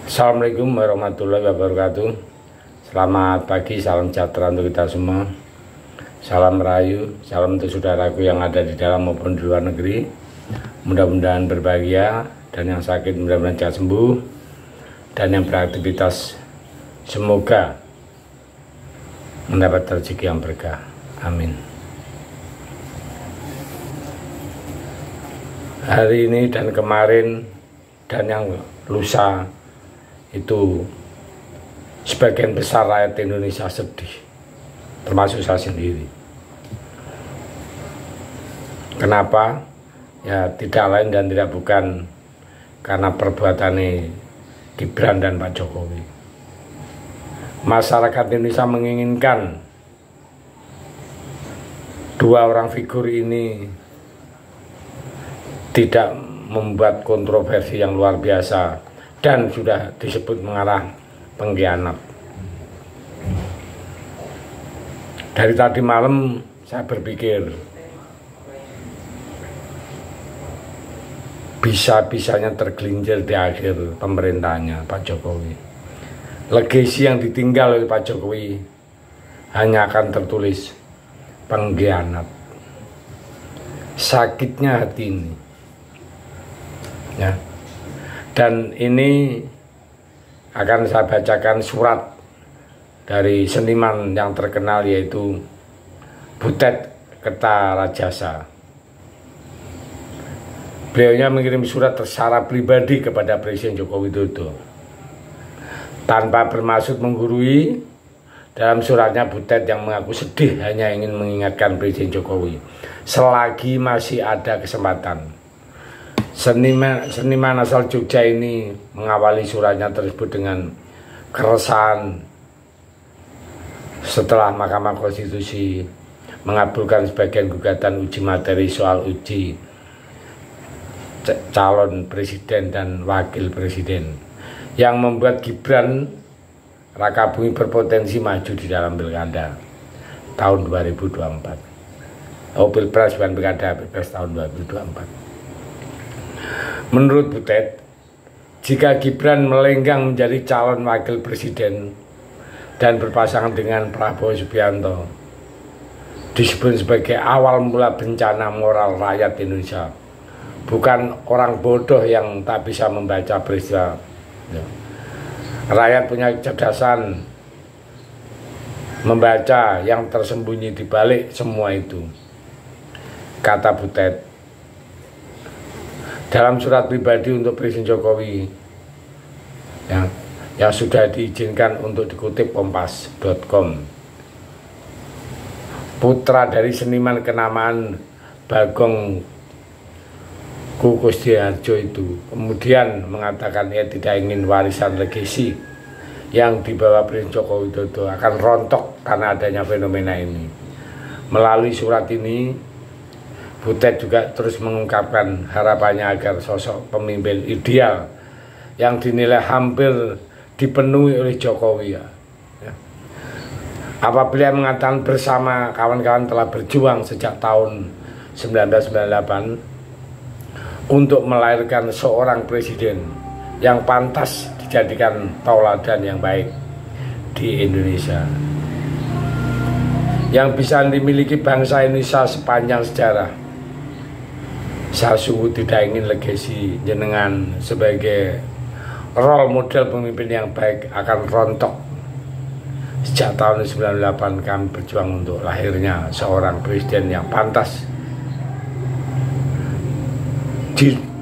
Assalamualaikum warahmatullahi wabarakatuh. Selamat pagi, salam sejahtera untuk kita semua. Salam rahayu, salam untuk saudaraku yang ada di dalam maupun di luar negeri. Mudah-mudahan berbahagia, dan yang sakit mudah-mudahan cepat sembuh, dan yang beraktivitas semoga mendapat rezeki yang berkah. Amin. Hari ini dan kemarin dan yang lusa itu sebagian besar rakyat Indonesia sedih, termasuk saya sendiri. Kenapa? Ya tidak lain dan tidak bukan karena perbuatannya Gibran dan Pak Jokowi. Masyarakat Indonesia menginginkan dua orang figur ini tidak membuat kontroversi yang luar biasa dan sudah disebut mengarah pengkhianat. Dari tadi malam saya berpikir bisa-bisanya tergelincir di akhir pemerintahnya Pak Jokowi. Legasi yang ditinggal oleh Pak Jokowi hanya akan tertulis pengkhianat. Sakitnya hati ini, ya. Dan ini akan saya bacakan surat dari seniman yang terkenal yaitu Butet Kertarajasa. Beliaunya mengirim surat secara pribadi kepada Presiden Joko Widodo. Tanpa bermaksud menggurui, dalam suratnya Butet yang mengaku sedih hanya ingin mengingatkan Presiden Jokowi, selagi masih ada kesempatan. Seniman asal Jogja ini mengawali suratnya tersebut dengan keresahan setelah Mahkamah Konstitusi mengabulkan sebagian gugatan uji materi soal uji calon presiden dan wakil presiden yang membuat Gibran Rakabumi berpotensi maju di dalam pilkada tahun 2024. Pilpres bukan pilkada, pilpres tahun 2024. Menurut Butet, jika Gibran melenggang menjadi calon wakil presiden dan berpasangan dengan Prabowo Subianto, disebut sebagai awal mula bencana moral rakyat Indonesia, bukan orang bodoh yang tak bisa membaca peristiwa. Rakyat punya kecerdasan membaca yang tersembunyi di balik semua itu, kata Butet dalam surat pribadi untuk Presiden Jokowi yang sudah diizinkan untuk dikutip kompas.com. Putra dari seniman kenamaan Bagong Kusdiharjo itu kemudian mengatakan ia tidak ingin warisan legasi yang dibawa Presiden Joko Widodo akan rontok karena adanya fenomena ini. Melalui surat ini, Butet juga terus mengungkapkan harapannya agar sosok pemimpin ideal yang dinilai hampir dipenuhi oleh Jokowi, apabila mengatakan bersama kawan-kawan telah berjuang sejak tahun 1998 untuk melahirkan seorang presiden yang pantas dijadikan tauladan yang baik di Indonesia, yang bisa dimiliki bangsa Indonesia sepanjang sejarah. Saya sungguh tidak ingin legasi jenengan sebagai role model pemimpin yang baik akan rontok. Sejak tahun 1998 kami berjuang untuk lahirnya seorang presiden yang pantas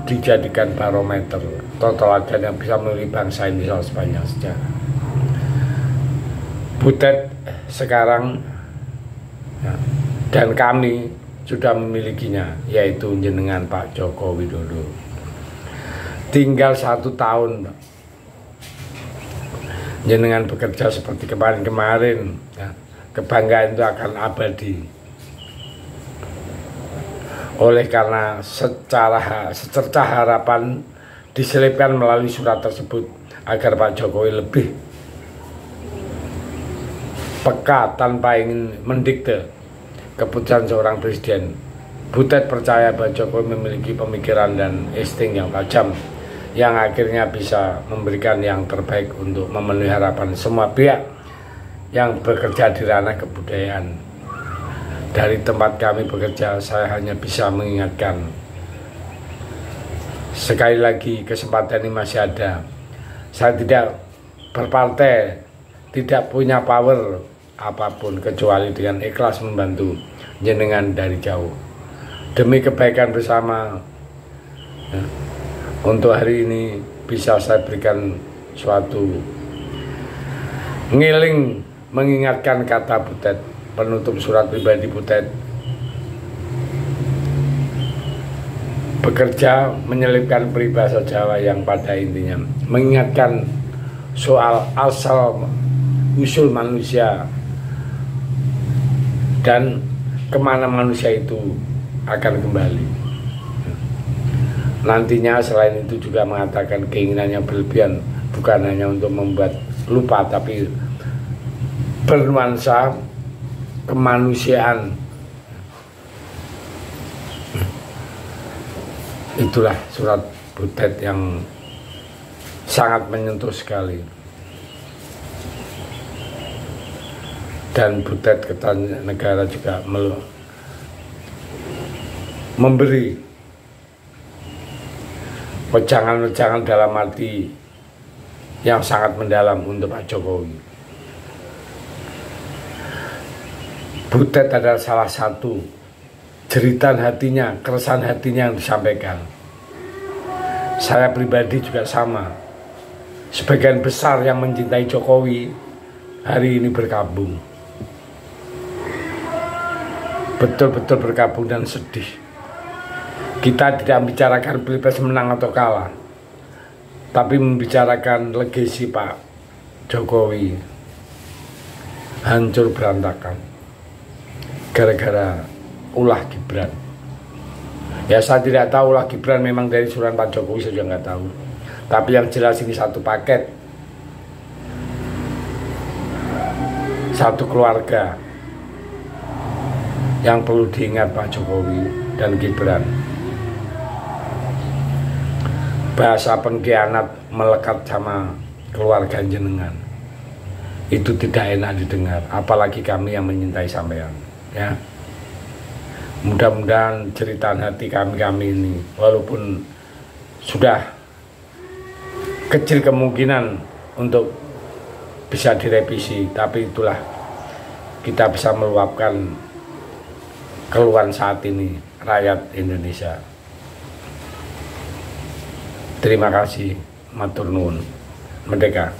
dijadikan barometer totaladan yang bisa memiliki bangsa Indonesia sepanjang sejarah. Butet sekarang dan kami sudah memilikinya, yaitu jenengan Pak Joko Widodo. Tinggal 1 tahun, jenengan bekerja seperti kemarin-kemarin, kebanggaan itu akan abadi. Oleh karena secercah harapan diselipkan melalui surat tersebut agar Pak Jokowi lebih peka tanpa ingin mendikte keputusan seorang presiden. Butet percaya bahwa Jokowi memiliki pemikiran dan insting yang tajam yang akhirnya bisa memberikan yang terbaik untuk memenuhi harapan semua pihak yang bekerja di ranah kebudayaan. Dari tempat kami bekerja, saya hanya bisa mengingatkan, sekali lagi kesempatan ini masih ada. Saya tidak berpartai, tidak punya power apapun kecuali dengan ikhlas membantu jenengan dari jauh demi kebaikan bersama. Untuk hari ini bisa saya berikan suatu ngiling mengingatkan kata Butet, penutup surat pribadi Butet. Bekerja menyelipkan peribahasa Jawa yang pada intinya mengingatkan soal asal usul manusia dan kemana manusia itu akan kembali. Nantinya selain itu juga mengatakan keinginannya berlebihan bukan hanya untuk membuat lupa, tapi bernuansa kemanusiaan. Itulah surat Butet yang sangat menyentuh sekali. Dan Butet Kertanegara juga memberi wejangan-wejangan dalam arti yang sangat mendalam untuk Pak Jokowi. Butet adalah salah satu jeritan hatinya, keresahan hatinya yang disampaikan. Saya pribadi juga sama. Sebagian besar yang mencintai Jokowi hari ini berkabung. Betul-betul berkabung dan sedih. Kita tidak membicarakan pilpres menang atau kalah, tapi membicarakan legasi Pak Jokowi hancur berantakan gara-gara ulah Gibran. Ya saya tidak tahu ulah Gibran memang dari surat Pak Jokowi, saya juga nggak tahu. Tapi yang jelas ini satu paket, satu keluarga yang perlu diingat Pak Jokowi dan Gibran. Bahasa pengkhianat melekat sama keluarga jenengan itu tidak enak didengar, apalagi kami yang menyintai sampean. Ya, mudah-mudahan cerita hati kami ini walaupun sudah kecil kemungkinan untuk bisa direvisi, tapi itulah kita bisa meluapkan keluhan saat ini rakyat Indonesia. Terima kasih, matur nuwun. Merdeka.